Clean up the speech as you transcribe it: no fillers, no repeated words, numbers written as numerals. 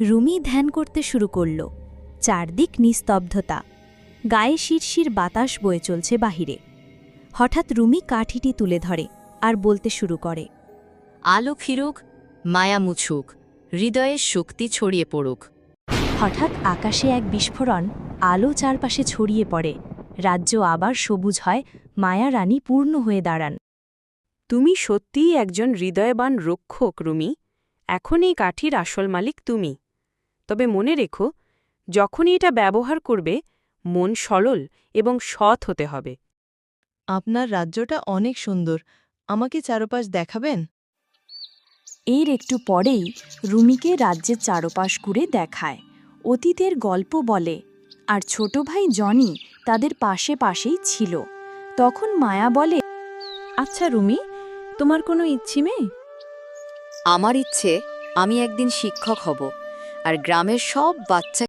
রুমি ধ্যান করতে শুরু করল। চারদিক নিস্তব্ধতা, গায়ে শিরশির বাতাস বয়ে চলছে বাহিরে। হঠাৎ রুমি কাঠিটি তুলে ধরে আর বলতে শুরু করে, আলো ফিরুক, মায়া মুছুক, হৃদয়ের শক্তি ছড়িয়ে পড়ুক। হঠাৎ আকাশে এক বিস্ফোরণ, আলো চারপাশে ছড়িয়ে পড়ে। রাজ্য আবার সবুজ হয়, মায়া রানী পূর্ণ হয়ে দাঁড়ান। তুমি সত্যিই একজন হৃদয়বান রক্ষক, রুমি। এখন এই কাঠির আসল মালিক তুমি। তবে মনে রেখো, যখনই এটা ব্যবহার করবে, মন সরল এবং সৎ হতে হবে। আপনার রাজ্যটা অনেক সুন্দর, আমাকে চারপাশ দেখাবেন? এর একটু পরেই রুমিকে রাজ্যের চারপাশ ঘুরে দেখায়, অতীতের গল্প বলে। আর ছোট ভাই জনি তাদের পাশে পাশেই ছিল। তখন মায়া বলে, আচ্ছা রুমি, তোমার কোনো ইচ্ছে নেই? আমার ইচ্ছে, আমি একদিন শিক্ষক হব আর গ্রামের সব বাচ্চা